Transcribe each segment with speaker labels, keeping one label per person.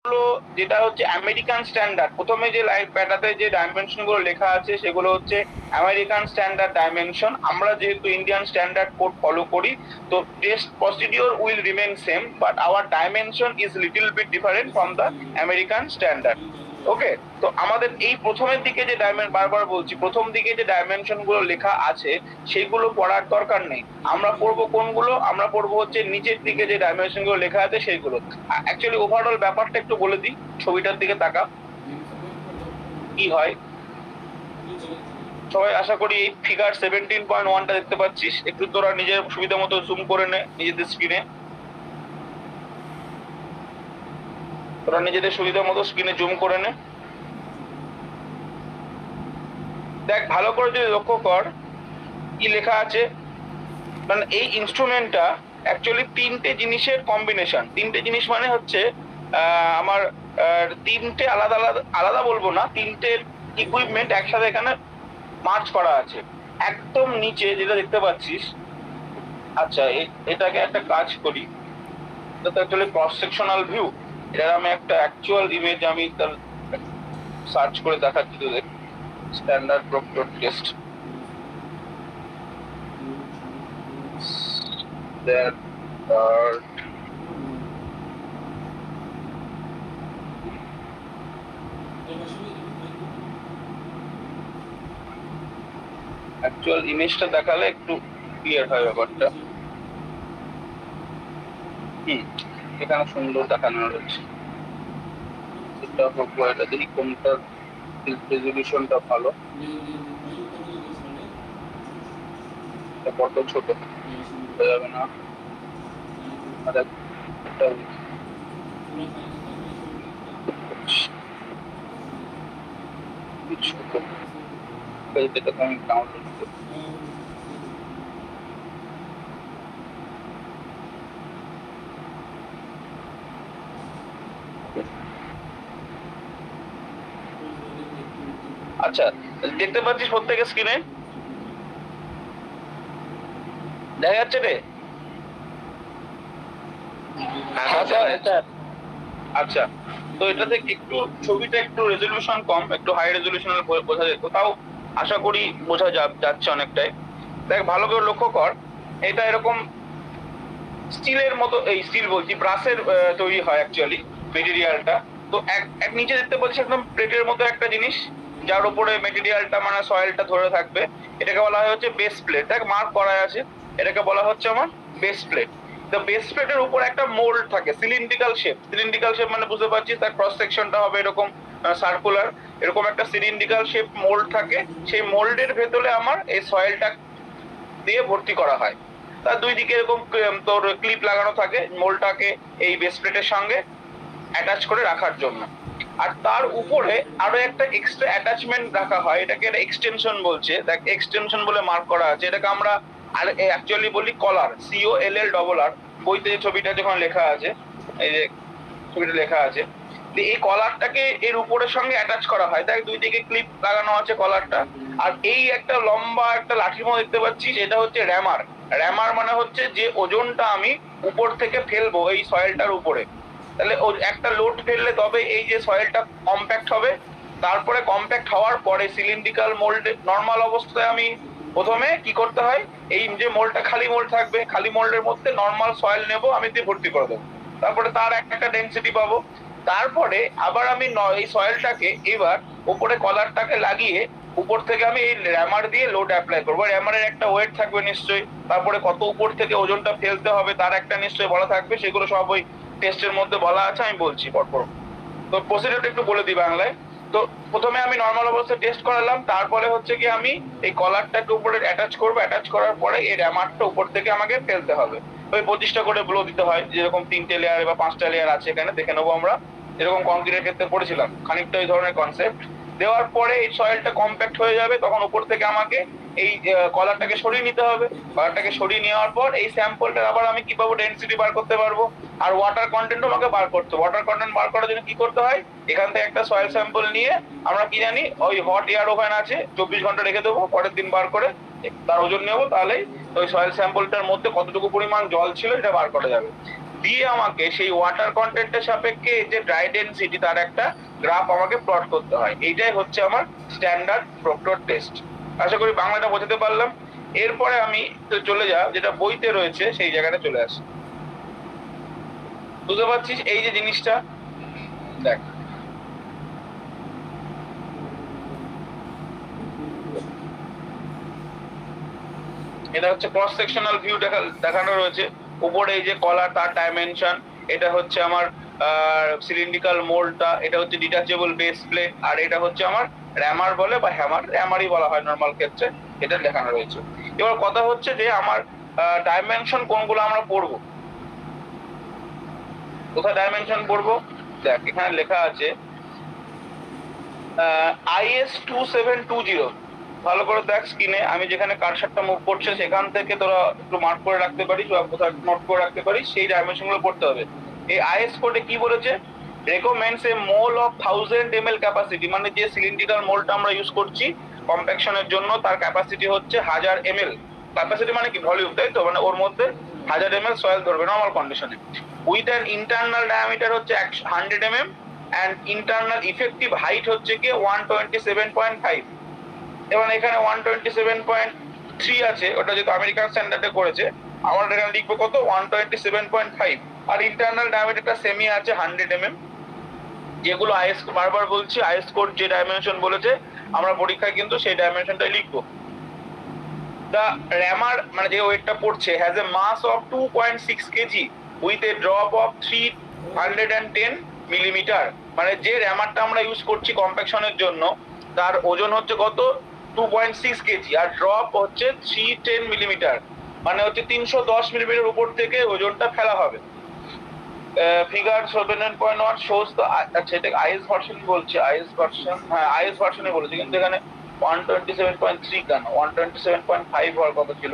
Speaker 1: হলো যেটা হচ্ছে আমেরিকান স্ট্যান্ডার্ড। প্রথমে যে প্যাটাতে যে ডাইমেনশন গুলো লেখা আছে সেগুলো হচ্ছে আমেরিকান স্ট্যান্ডার্ড ডাইমেনশন। আমরা যেহেতু ইন্ডিয়ান স্ট্যান্ডার্ড কোড ফলো করি, তো test procedure will remain same, but our dimension is little bit different from the American standard. Okay, তো আমাদের এই প্রথমের দিকে যে বারবার বলছি, প্রথম দিকে যে ডাইমেনশন গুলো লেখা আছে সেগুলো পড়ার দরকার নেই। আমরা পড়বো কোনগুলো? আমরা পড়বো হচ্ছে নিচের দিকে যে ডাইমেনশন গুলো লেখা আছে সেইগুলো। অ্যাকচুয়ালি ওভারঅল ব্যাপারটা একটু বলে দিই, ছবিটার দিকে তাকা কি হয়। সবাই আশা করি এই ফিগার 17.1টা দেখতে পাচ্ছিস। একটু তোরা নিজের সুবিধা মতো জুম করে নে নিজেদের স্ক্রিনে, তোরা নিজেদের সুবিধা মতো স্ক্রিনে জুম করে নে। দেখ ভালো করে যদি লক্ষ্য কর কি লেখা আছে। মানে এই ইনস্ট্রুমেন্টটা অ্যাকচুয়ালি তিনটে জিনিসের কম্বিনেশন। তিনটে জিনিস মানে হচ্ছে আমার তিনটে আলাদা আলাদা, আলাদা বলবো না, তিনটে ইকুইপমেন্ট একসাথে এখানে মার্চ করা আছে। একদম নিচে যেটা দেখতে পাচ্ছিস, আচ্ছা এটাকে একটা কাজ করি, এটা তো অ্যাকচুয়ালি ক্রস সেকশনাল ভিউ। এটা আমি একটা অ্যাকচুয়াল ইমেজ আমি তার সার্চ করে দেখাচ্ছি তোদের। Standard proctor test there are actual ইমেজটা দেখালে একটু ক্লিয়ার হয় ব্যাপারটা। এখানে সুন্দর দেখানো রয়েছে। এটা হোক এটা দেখি কোনটার রেজলিউশনটা ভালো, এটা কত ছোট হয়ে যাবে না। আর একটা ছোট এটাকে আমি ডাউনলোড করব। আচ্ছা দেখতে পাচ্ছিস প্রত্যেকের স্ক্রিনে দেখা যাচ্ছে রে? আচ্ছা, তো এটা থেকে একটু ছবিটা একটু রেজলিউশন কম, একটু হাই রেজলিউশনের বোঝা যেত, তাও আশা করি বোঝা যাচ্ছে অনেকটাই। দেখ ভালো করে লক্ষ্য কর, এটা এরকম স্টিলের মতো, এই স্টিল বলছি ব্রাসের তৈরি হয় অ্যাকচুয়ালি মেটেরিয়ালটা। তো এক নিচে দেখতে পাচ্ছিস একদম প্লেটের মতো একটা জিনিস, যার উপরে মেটেরিয়ালটা মানে সয়েলটা ধরে থাকবে। এটাকে বলা হয় হচ্ছে বেস প্লেট। দেখ মার্ক করা আছে, এটাকে বলা হচ্ছে আমার বেস প্লেট। তো বেস প্লেটের উপর একটা মোল্ড থাকে, সিলিন্ড্রিক্যাল শেপ। সিলিন্ড্রিক্যাল শেপ মানে বুঝতে পারছিস, তার ক্রস সেকশনটা হবে এরকম সার্কুলার। এরকম একটা সিলিন্ড্রিক্যাল শেপ মোল্ড থাকে, সেই মোল্ডের ভেতরে আমার এই সয়েলটা দিয়ে ভর্তি করা হয়। তার দুই দিকে এরকম তোর ক্লিপ লাগানো থাকে মোল্ডটাকে এই বেস প্লেটের সঙ্গে অ্যাটাচ করে রাখার জন্য। আর তার উপরে আরো একটা এক্সট্রা অ্যাটাচমেন্ট রাখা হয়, এটাকে একটা এক্সটেনশন বলছে। দেখ এক্সটেনশন বলে মার্ক করা আছে, এটাকে আমরা আর অ্যাকচুয়ালি বলি কলার, COLL। বইতে ছবিটা যখন লেখা আছে, এই যে ছবিটা লেখা আছে, এই কলারটাকে এর উপরের সঙ্গে অ্যাটাচ করা হয়। দেখ দুই দিকে ক্লিপ লাগানো আছে কলারটা। আর এই একটা লম্বা একটা লাঠির মতো দেখতে পাচ্ছিস, এটা হচ্ছে র্যামার। র্যামার মানে হচ্ছে যে ওজনটা আমি উপর থেকে ফেলবো এই সয়েলটার উপরে, তাহলে একটা লোড ফেললে তবে এই যে সয়েলটা কম্প্যাক্ট হবে। তারপরে কম্প্যাক্ট হওয়ার পরে সিলিন্ড্রিক্যাল মোল্ডে নর্মাল অবস্থায় আমি প্রথমে কি করতে হয়, এই যে মোল্ডটা খালি মোল্ড থাকবে, খালি মোল্ডের মধ্যে নর্মাল সয়েল নেব, আমি দিয়ে ভর্তি করে দেবো। তারপরে তার একটা ডেনসিটি পাবো। তারপরে আবার আমি এই সয়েলটাকে এবার উপরে কলারটাকে লাগিয়ে উপর থেকে আমি এই র্যামার দিয়ে লোড অ্যাপ্লাই করবো। র্যামারের একটা ওয়েট থাকবে নিশ্চয়ই, তারপরে কত উপর থেকে ওজনটা ফেলতে হবে তার একটা নিশ্চয়ই বলা থাকবে। সেগুলো সব ওই টেস্টের মধ্যে বলা আছে, আমি বলছি পরপর। তো প্রসিডিউরটা একটু বলে দিই বাংলায়। তো প্রথমে আমি নর্মাল অবস্থায় টেস্ট করালাম, তারপরে হচ্ছে কি আমি এই কলারটাকে উপরে অ্যাটাচ করবো। অ্যাটাচ করার পরে এই র্যামারটা উপর থেকে আমাকে ফেলতে হবে। ওই 25টা করে ব্লো দিতে হয়, যেরকম 3টে লেয়ার বা 5টা লেয়ার আছে এখানে দেখে নেবো আমরা, যেরকম কংক্রিটের ক্ষেত্রে পড়েছিলাম খানিকটা ওই ধরনের কনসেপ্ট। দেওয়ার পরে এই সয়েলটা কম্প্যাক্ট হয়ে যাবে, তখন উপর থেকে আমাকে এই কলারটাকে সরিয়ে নিতে হবে। কলারটাকে সরিয়ে নেওয়ার পর এই স্যাম্পলটা আবার আমি কি পাবো, ডেনসিটি বার করতে পারবো। আর ওয়াটার কন্টেন্টও আমাকে বার করতে হবে। ওয়াটার কন্টেন্ট বার করার জন্য কি করতে হয়, এখান থেকে একটা সয়েল স্যাম্পল নিয়ে আমরা কি জানি ওই হট এয়ার ওভেন আছে, 24 ঘন্টা রেখে দেবো, পরের দিন বার করে তার ওজন নেবো, তাহলেই ওই সয়েল স্যাম্পলটার মধ্যে কতটুকু পরিমাণ জল ছিল এটা বার করা যাবে। দিয়ে আমাকে সেই ওয়াটার কন্টেন্টের সাপেক্ষে যে ড্রাই ডেনসিটি তার একটা গ্রাফ আমাকে প্লট করতে হয়। এইটাই হচ্ছে আমার স্ট্যান্ডার্ড প্রক্টর টেস্ট। আশা করি বাংলাটা বোঝাতে পারলাম। এরপরে আমি তো চলে যেটা বইতে রয়েছে সেই জায়গাটা চলে আসি। বুঝতে পারছিস এই যে জিনিসটা, দেখ এটা হচ্ছে ক্রস সেকশনাল ভিউ দেখানো রয়েছে। উপরে এই যে কলার তার ডাইমেনশন, এটা হচ্ছে আমার সিলিন্ড্রিক্যাল মোল্ডটা, এটা হচ্ছে ডিটাচেবল বেস প্লেট, আর এটা হচ্ছে আমার র্যামার বলে বা র্যামারই বলা হয় নর্মাল ক্ষেত্রে, এটা দেখানো রয়েছে। এবার কথা হচ্ছে যে আমার ডাইমেনশন কোনগুলো আমরা পড়বো, কোথায় ডাইমেনশন পড়বো, দেখ এখানে লেখা আছে IS 2720। ভালো করে দেখ স্ক্রিনে, আমি যেখানে কারসারটা মুভ করছে সেখান থেকে তোরা একটু মার্ক করে রাখতে পারিস বা কোথাও নোট করে রাখতে পারিস, সেই ডাইমেনশন গুলো পড়তে হবে। এই IS কোডে কি বলেছে, recommends A mole of 1000 ml capacity, মানে যে সিলিন্ড্রিক্যাল মোলটা আমরা ইউজ করছি কম্প্যাকশনের জন্য তার ক্যাপাসিটি হচ্ছে 1000 ml। ক্যাপাসিটি মানে কি, ভলিউম, তাই তো, মানে ওর মধ্যে 1000 ml সয়েল ধরবে নর্মাল কন্ডিশনে, উইথ অ্যান ইন্টারনাল ডায়ামিটার হচ্ছে 100 mm and internal effective height হচ্ছে কি 127.5। এবং এখানে 127.3 আছে, ওটা যেহেতু আমেরিকান স্ট্যান্ডার্ডে করেছে, আমরা এখানে লিখবো কত 127.5। আর ইন্টারনাল ডায়ামিটারটা সেমি আছে 100 mm। যেগুলো আইএস, বারবার বলছি আইএস কোড যে ডাইমেনশন বলেছে আমরা পরীক্ষায় কিন্তু সেই ডাইমেনশনটাই লিখবো। দ্য র্যামার মানে যে ওয়েটটা পড়ছে has a mass of 2.6 kg with a drop of 310 millimetre. মানে যে র্যামারটা আমরা ইউজ করছি কম্প্যাকশনের জন্য তার ওজন হচ্ছে কত 2.6 kg, আর ড্রপ হচ্ছে 310 মিলিমিটার, মানে হচ্ছে 310 মিলিমিটার উপর থেকে ওজনটা ফেলা হবে। ফিগার 7.1 শোজ দ্য, আচ্ছা এটা আইএস ভার্সন বলছে, আইএস ভার্সন, হ্যাঁ আইএস ভার্সনে বলেছে, কিন্তু এখানে 127.3 কেন, 127.5 হওয়ার কথা ছিল।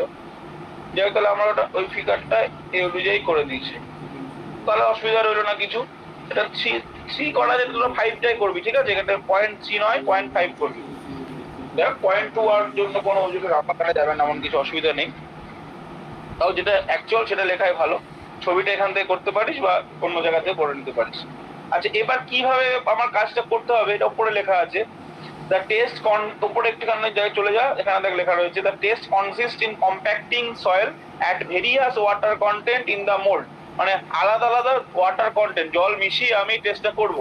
Speaker 1: যাই হোক, তাহলে আমরা ওটা ওই ফিগারটা এই অনুযায়ী করে দিয়েছি, তাহলে অসুবিধা রইলো না কিছু। এটা 3 করা যেটা তোরা 5টাই করবি, ঠিক আছে, এখানে 0.3 নয় 0.5 করবি। দেখ 0.2 আর জন্য কোনো অভিযোগের আপাতত যাবে না, এমন কিছু অসুবিধা নেই। তাও যেটা অ্যাকচুয়াল সেটা লেখাই ভালো, ছবিটা এখান থেকে করতে পারিস বা অন্য জায়গা থেকে করে নিতে পারিস। আচ্ছা এবার কিভাবে আমার কাজটা করতে হবে, এটা উপরে লেখা আছে দ্য টেস্ট উপরে একটুখানি জায়গায় চলে যা, এখানে দেখ লেখা রয়েছে the test consist in compacting soil at various water content in the mould. মানে আলাদা আলাদা ওয়াটার কন্টেন্ট জল মিশিয়ে আমি টেস্টটা করব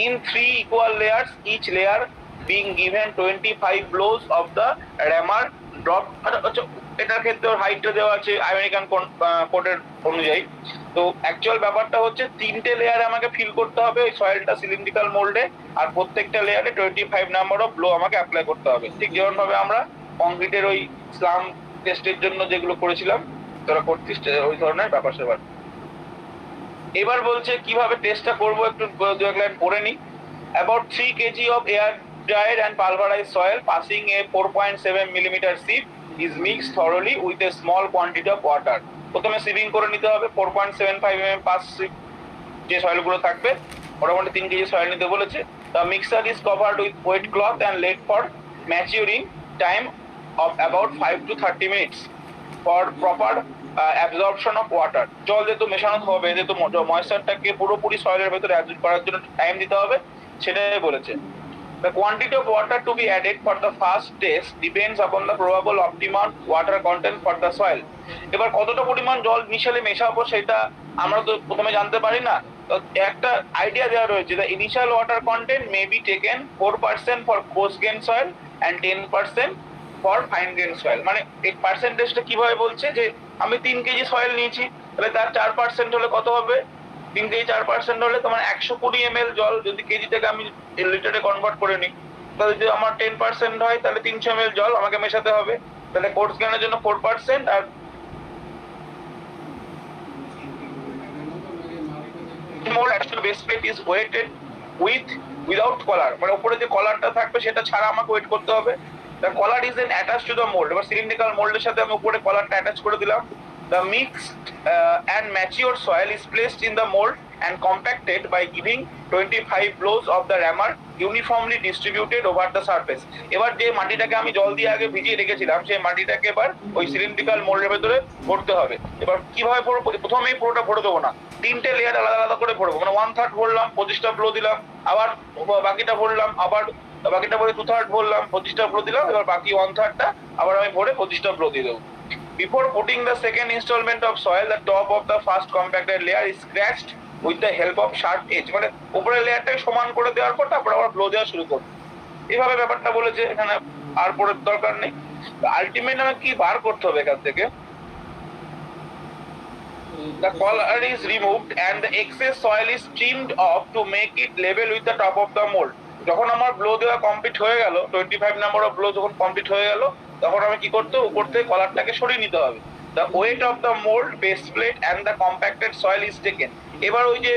Speaker 1: in 3 equal layers, each layer being given 25 blows of the rammer drop. আচ্ছা এটার ক্ষেত্রে ওর হাইটটা দেওয়া আছে আমেরিকান কোডের অনুযায়ী। তো অ্যাকচুয়াল ব্যাপারটা হচ্ছে 3টে লেয়ারে আমাকে ফিল করতে হবে ওই সয়েলটা সিলিন্ড্রিক্যাল মোল্ডে, আর প্রত্যেকটা লেয়ারে 25 নাম্বার অফ ব্লো আমাকে অ্যাপ্লাই করতে হবে, ঠিক যেমন ভাবে আমরা কংক্রিটের ওই স্লাম টেস্টের জন্য যেগুলো করেছিলাম তোরা করতিস ওই ধরনের ব্যাপার স্যাপার। এবার বলছে কিভাবে টেস্টটা করবো, একটু দু এক লাইন পড়ে নি। About 3 kg of air dried and pulverized soil passing a 4.7 millimeter sieve is mixed thoroughly with a small quantity of water. প্রথমে সিভিং করে নিতে হবে 4.75 mm পাস সিভ, যে সয়েলগুলো থাকবে মোটামুটি 3 কেজি সয়েল নিতে বলেছে। The mixture is covered with wet cloth and let for maturing time of about 5 to 30 minutes for proper absorption of water. জল যেহেতু মেশানো হবে, যেহেতু ময়েশ্চারটাকে পুরোপুরি সয়েলের ভেতরে অ্যাবজর্ব করার জন্য টাইম দিতে হবে, সেটাই বলেছে। The quantity of water to be added for the first test depends upon the probable optimum water content for the soil. এবার কতটা পরিমাণ জল মিশালে মেশাবো সেটা আমরা তো প্রথমে জানতে পারি না, তো একটা আইডিয়া দেওয়া রয়েছে। The initial water content may be taken 4% for coarse grain soil and 10% for fine grain soil। মানে এই পার্সেন্টেজটা কিভাবে বলছে যে আমি 3 কেজি সয়েল নিয়েছি, তাহলে তার 4% হলে কত হবে, 3 কেজি 4% হলে তোমার 120 ml জল, যদি কেজি থেকে আমি লিটারে কনভার্ট করে নিই, তাহলে যদি আমার 10% হয় তাহলে 300 ml জল আমাকে মেশাতে হবে। তাহলে কোর্স গ্রেনের জন্য 4%, আর mould actual base plate is weighted without collar, মানে উপরে যে কলারটা থাকবে সেটা ছাড়া আমাকে ওয়েট করতে হবে। The collar is an attach to the mould. এবার সিলিন্ড্রিক্যাল মোল্ডের সাথে আমি উপরে কলারটা অ্যাটাচ করে দিলাম। The mixed and mature soil is placed in the mold and compacted by giving 25 blows of the rammer uniformly distributed over the surface. এবার যে মাটিটাকে আমি জল দিয়ে আগে ভিজিয়ে রেখেছিলাম সেই মাটিটাকে এবার ওই সিলিন্ড্রিক্যাল মোল্ডের ভেতরে ভরতে হবে। এবার কিভাবে ভরবো? প্রথমেই পুরোটা ভরে দেবো না, 3টে লেয়ার আলাদা আলাদা করে ভরবো। মানে 1/3 ভরলাম, 25টা ফ্লো দিলাম, আবার বাকিটা ভরলাম, আবার বাকিটা ভরে 2/3 ভরলাম, 25টা ফ্লো দিলাম, এবার বাকি 1/3টা আবার আমি ভরে 25টা ফ্লো দিয়ে দেবো। Before putting the second installment of soil, the top of the first compacted layer is scratched with the help of sharp edge। মানে উপরের লেয়ারটাকে সমান করে দেওয়ার পর তারপর আবার ফ্লো দেওয়া শুরু করবো। এইভাবে ব্যাপারটা বলেছে, এখানে আর পড়ার দরকার নেই। আলটিমেট আমাকে কি বার করতে হবে এখান থেকে? The collar is removed and the excess soil is trimmed off to make it level with the top of the mold। যখন আমার ব্লো দেওয়া কমপ্লিট হয়ে গেল, 25 নাম্বার অফ ব্লো যখন কমপ্লিট হয়ে গেল, তখন আমি কি করতে, উপর থেকে কলারটাকে সরিয়ে নিতে হবে। The weight of the mold, base plate and the compacted soil is taken। এবার ওই যে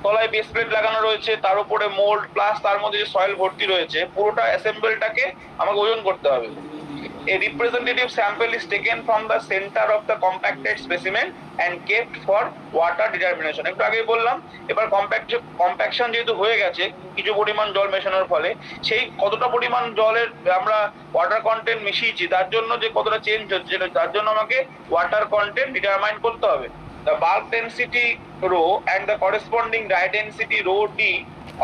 Speaker 1: তলায় বেস প্লেট লাগানো রয়েছে, তার উপরে মোল্ড প্লাস তার মধ্যে যে সয়েল ভর্তি রয়েছে, পুরোটা অ্যাসেম্বলটাকে আমাকে ওজন করতে হবে। A representative sample is taken from the center of the compacted specimen and kept for water determination। একটু আগেই বললাম, এবার কম্প্যাকশন যেহেতু হয়ে গেছে কিছু পরিমাণ জল মেশানোর ফলে, সেই কতটা পরিমাণ জলের আমরা ওয়াটার কন্টেন্ট মিশিয়েছি তার জন্য যে কতটা চেঞ্জ হচ্ছে, তার জন্য আমাকে ওয়াটার কন্টেন্ট ডিটারমাইন করতে হবে। The bulk density rho and the corresponding dry density rho d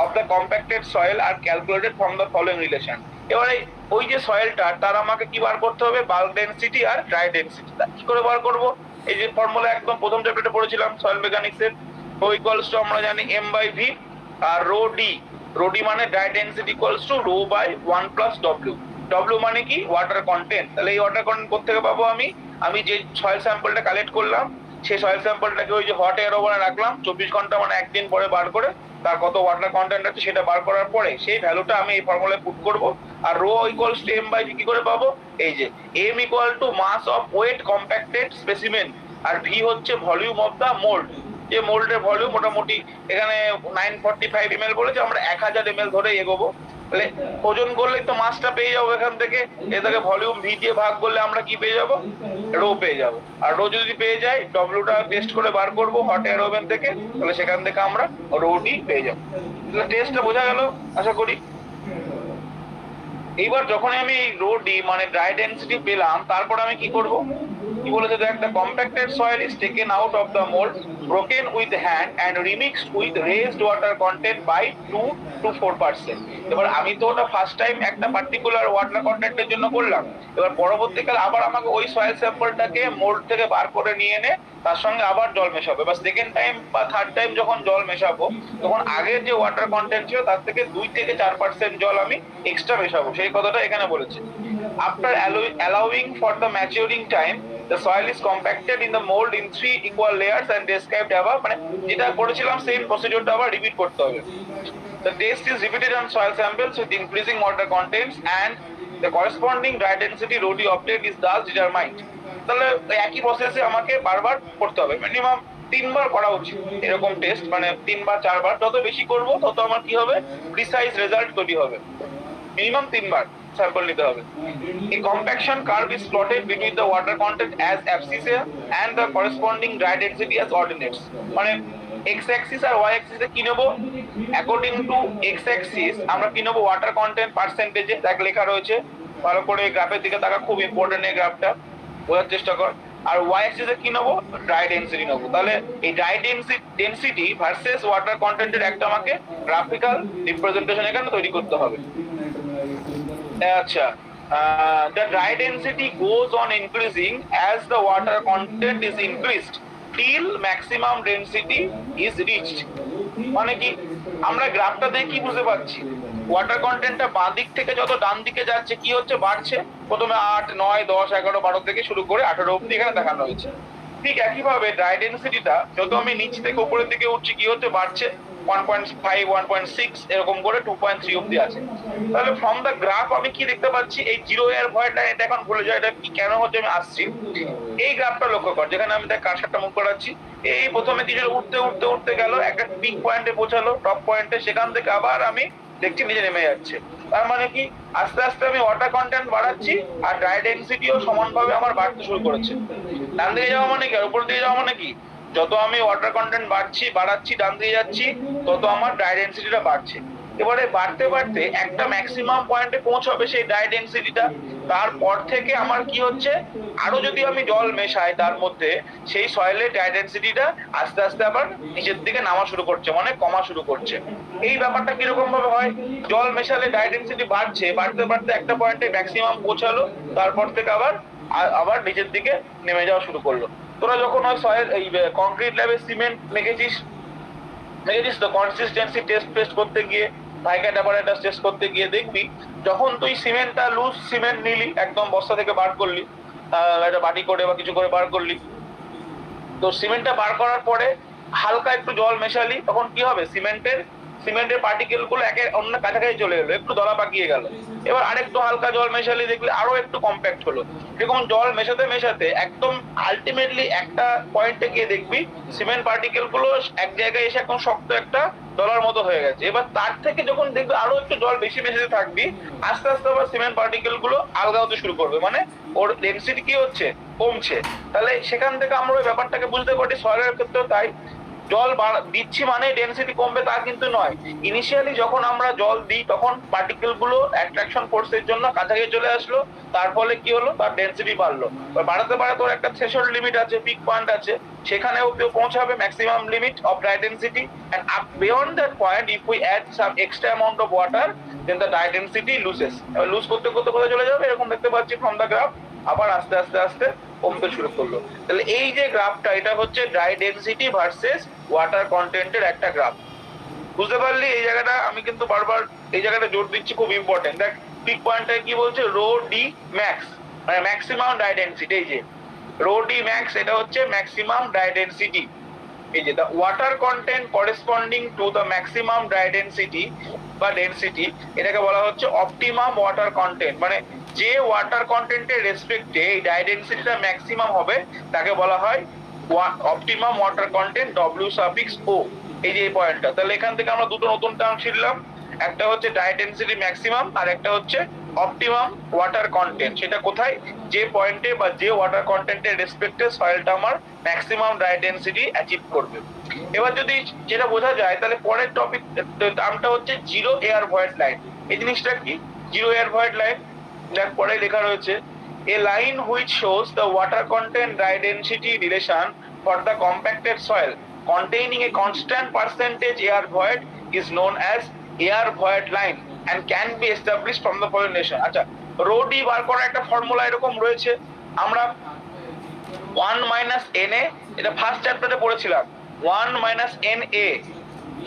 Speaker 1: of the compacted soil are calculated from the following relation। এবারে ওই যে সয়েলটা তার আমাকে কি বার করতে হবে? বাল্ক ডেনসিটি আর ড্রাই ডেনসিটি। কি করে বার করব? এই যে ফর্মুলা একদম প্রথম চ্যাপ্টারে পড়েছিলাম সয়েল মেকানিক্সের, রো ইকুয়ালস টু আমরা জানি m বাই v, আর রো ডি মানে dry density equals to rho by 1 plus w। w মানে কি? Water content. তাহলে এই ওয়াটার কন্টেন্ট কোথা থেকে পাবো? আমি যে সয়েল স্যাম্পলটা কালেক্ট করলাম সেই সয়েল স্যাম্পলটাকে ওই যে হট এয়ার ওভারে রাখলাম 24 ঘন্টা, মানে একদিন পরে বার করে তার কত ওয়াটার কন্টেন্ট আছে সেটা বার করার পরে সেই ভ্যালুটা আমি এই ফর্মুলায় পুট করব। আর rho equals to m by v কি করে পাবো? এই যে m equal to mass of wet compacted specimen, আর v হচ্ছে ভলিউম অফ দা মোল্ড। যে মোল্ডের ভলিউম মোটামুটি এখানে 945 ml বলেছে, আমরা 1000 ml ধরে এগোবো। তাহলে ওজন করলেই তো মাসটা পেয়ে যাবো এখান থেকে, এটাকে ভলিউম ভি দিয়ে ভাগ করলে আমরা কি পেয়ে যাবো? রো পেয়ে যাবো। আর রো যদি পেয়ে যাই, ডব্লিউটা টেস্ট করে বার করবো হট এয়ার ওভেন থেকে, তাহলে সেখান থেকে আমরা রো ডি পেয়ে যাবো। তাহলে টেস্টটা বোঝা গেল আশা করি। এইবার যখন আমি এই রো ডি মানে ড্রাই ডেনসিটি পেলাম, তারপর আমি কি করব? কি বলেছে দেখ, the compacted soil is taken out of the mold, broken with hand and remixed with raised water content by 2 to 4%। এবার আমি তো ওটা ফার্স্ট টাইম একটা পার্টিকুলার ওয়াটার কন্টেন্টের জন্য করলাম, এবার পরবর্তীকালে আবার আমাকে ওই সয়েল স্যাম্পলটাকে মোল্ড থেকে বার করে নিয়ে এনে তার সঙ্গে আবার জল মেশাবো। এবার সেকেন্ড টাইম বা থার্ড টাইম যখন জল মেশাবো, তখন আগের যে ওয়াটার কন্টেন্ট ছিল তার থেকে 2 থেকে 4% জল আমি এক্সট্রা মেশাবো, সেই কথাটা এখানে বলেছে। After allowing for the maturing time, the soil is compacted in the mold in 3 equal layers and described above। মানে যেটা করেছিলাম সেম প্রসিডিউরটা আবার রিপিট করতে হবে। The test is repeated on soil samples with increasing water contents and the corresponding dry density rho d obtained is thus determined। তাহলে একই প্রসেসে আমাকে বারবার করতে হবে, মিনিমাম 3 বার করা উচিত এরকম টেস্ট, মানে 3 বার 4 বার, যত বেশি করব তত আমার কি হবে? প্রিসাইজ রেজাল্ট তৈরি হবে। মিনিমাম 3 বার স্যাম্পল নিতে হবে। A compaction curve is plotted between the water content as abscissa and the corresponding dry density as ordinates। মানে x axis আর y axis এ কি নেব? অ্যাকর্ডিং টু x axis আমরা কি নেব? ওয়াটার কন্টেন্ট পার্সেন্টেজে দেখ লেখা রয়েছে, ভালো করে গ্রাফের দিকে তাকা, খুব ইম্পর্টেন্ট এই গ্রাফটা, বোঝার চেষ্টা কর। আর y axis এ কি নেব? ড্রাই ডেনসিটি নেব। তাহলে এই ড্রাই ডেনসিটি ভার্সেস ওয়াটার কন্টেন্টের একটা আমাকে গ্রাফিক্যাল রিপ্রেজেন্টেশন এখানে তৈরি করতে হবে। আচ্ছা, the dry density goes on increasing as the water content is increased till maximum density is reached। মানে কি, আমরা গ্রাফটা দেখে কি বুঝতে পারছি? ওয়াটার কন্টেন্টটা বাঁ দিক থেকে যত ডান দিকে যাচ্ছে কি হচ্ছে? বাড়ছে। প্রথমে 8, 9, 10, 11, 12 থেকে শুরু করে 18 অব্দি এখানে দেখানো হয়েছে। ঠিক একইভাবে ড্রাই ডেনসিটিটা যত আমি নিচ থেকে উপরের দিকে উঠছি কি হচ্ছে? বাড়ছে। 1.5, 1.6 এরকম করে 2.3 অব্দি আছে। তাহলে ফ্রম দ্য গ্রাফ আমি কি দেখতে পাচ্ছি? এই জিরো এর ভয়টা এটা এখন ভুলে যায়, এটা কি কেন হচ্ছে আমি আসছি। এই গ্রাফটা লক্ষ্য কর, যেখানে আমি দেখ কারসারটা মুভ করাচ্ছি। এই প্রথমে কিছু উঠতে উঠতে উঠতে গেল, একটা পিক পয়েন্টে পৌঁছালো, টপ পয়েন্টে, সেখান থেকে আবার আমি দেখছি নিচে নেমে যাচ্ছে। তার মানে কি, আস্তে আস্তে আমি ওয়াটার কন্টেন্ট বাড়াচ্ছি আর ড্রাই ডেনসিটিও সমানভাবে আমার বাড়তে শুরু করেছে। ডান দিকে যাওয়া মানে কি, আর উপর দিকে যাওয়া মানে কি? যত আমি ওয়াটার কন্টেন্ট বাড়াচ্ছি ডান দিকে যাচ্ছি, তত আমার ড্রাই ডেনসিটিটা বাড়ছে। এবারে বাড়তে বাড়তে একটা ম্যাক্সিমাম পয়েন্টে পৌঁছাবে সেই ড্রাই ডেন্সিটিটা। তারপর থেকে আমার কি হচ্ছে, আরো যদি আমি জল মেশাই তার মধ্যে, সেই সয়েলের ড্রাই ডেন্সিটিটা আস্তে আস্তে আবার নিচের দিকে নামা শুরু করছে, মানে কমা শুরু করছে। এই ব্যাপারটা কিরকম ভাবে হয়, জল মেশালে ড্রাই ডেন্সিটি বাড়ছে, বাড়তে বাড়তে একটা পয়েন্টে ম্যাক্সিমাম পৌঁছালো, তারপর থেকে আবার আবার নিচের দিকে নেমে যাওয়া শুরু করলো। তোরা যখন ওই সয়েল এই কংক্রিট ল্যাবে সিমেন্ট মেখেছিস তো কনসিস্টেন্সি টেস্ট করতে গিয়ে, ভাইকাট অ্যাপারেটাস টেস্ট করতে গিয়ে দেখবি, যখন তুই সিমেন্টটা লুজ সিমেন্ট নিলি, একদম বস্তা থেকে বার করলি, একটা বাটি করে বা কিছু করে বার করলি, তো সিমেন্টটা বার করার পরে হালকা একটু জল মেশালি, তখন কি হবে, সিমেন্টের পার্টিকেল গুলো একে অন্য কাছাকাছি চলে গেলো, একটু দলা পাকিয়ে গেল। এবার আরেকটু হালকা জল মেশালি, দেখলে আরো একটু কম্প্যাক্ট হলো। এরকম জল মেশাতে মেশাতে একদম আলটিমেটলি একটা পয়েন্টে গিয়ে দেখবি সিমেন্ট পার্টিকেল গুলো এক জায়গায় এসে একদম শক্ত একটা দলার মতো হয়ে গেছে। এবার তার থেকে যখন দেখবি আরো একটু জল বেশি মেশাতে থাকবি, আস্তে আস্তে আবার সিমেন্ট পার্টিকেল গুলো আলগা হতে শুরু করবে, মানে ওর ডেনসিটি কি হচ্ছে, কমছে। তাহলে সেখান থেকে আমরা ওই ব্যাপারটাকে বুঝতে পারি সয়েলের ক্ষেত্রেও তাই। জল দিচ্ছি মানে ডেনসিটি কমবে তা কিন্তু নয়। ইনিশিয়ালি যখন আমরা জল দিই তখন পার্টিকেল গুলো অ্যাট্রাকশন ফোর্সের জন্য কাছাকাছি চলে আসলো, তার ফলে কি হলো, তার ডেনসিটি বাড়লো। বাড়াতে বাড়াতে ওর একটা থ্রেশহোল্ড লিমিট আছে, পিক পয়েন্ট আছে, সেখানে অব্দি পৌঁছাবে maximum limit of dry density, and up beyond that point if we add some extra amount of water then the dry density loses। এবার লুজ করতে করতে কোথায় চলে যাবে, এরকম দেখতে পাচ্ছি ফ্রম দা গ্রাফ, আবার আস্তে আস্তে আস্তে কমতে শুরু করলো। তাহলে এই যে গ্রাফটা, এটা হচ্ছে ড্রাই ডেনসিটি ভার্সেস ওয়াটার কন্টেন্টের একটা গ্রাফ। বুঝতে পারলি? এই জায়গাটা আমি কিন্তু বারবার এই জায়গাটা জোর দিচ্ছি, খুব ইম্পর্টেন্ট। দেখ পিক পয়েন্টটা কি বলছে, রো ডি ম্যাক্স, মানে ম্যাক্সিমাম ড্রাই ডেনসিটি। এই যে রো ডি ম্যাক্স, এটা হচ্ছে ম্যাক্সিমাম ড্রাই ডেনসিটি। এই যে the water content corresponding to the maximum dry density বা ডেনসিটি, এটাকে বলা হচ্ছে অপটিমাম ওয়াটার কন্টেন্ট। মানে যে ওয়াটার কন্টেন্টের রেসপেক্টে এই ড্রাই ডেনসিটিটা ম্যাক্সিমাম হবে তাকে বলা হয় optimum water content, W suffix O. এই যে এই পয়েন্টটা, তাহলে এখান থেকে আমরা দুটো নতুন টার্ম শিখলাম, একটা হচ্ছে ড্রাই ডেনসিটি ম্যাক্সিমাম, আর একটা হচ্ছে অপটিমাম ওয়াটার কন্টেন্ট। সেটা কোথায়, যে পয়েন্টে বা যে ওয়াটার কন্টেন্টের রেসপেক্টে সয়েলটা আমার ম্যাক্সিমাম ড্রাই ডেনসিটি অ্যাচিভ করবে। এবার যদি যেটা বোঝা যায়, তাহলে পরের টপিক টার্মটা হচ্ছে জিরো এয়ার ভয়েড লাইন। এই জিনিসটা কি, জিরো এয়ার ভয়েড লাইন, দেখ পরে লেখা রয়েছে, a line which shows the water content dry density relation for the compacted soil containing a constant percentage air void is known as air void line and can be established from the following relation। আচ্ছা, rho D বার করার একটা formula এরকম রয়েছে, আমরা 1 minus N এ, এটা first চ্যাপ্টারে পড়েছিলাম, 1 minus N A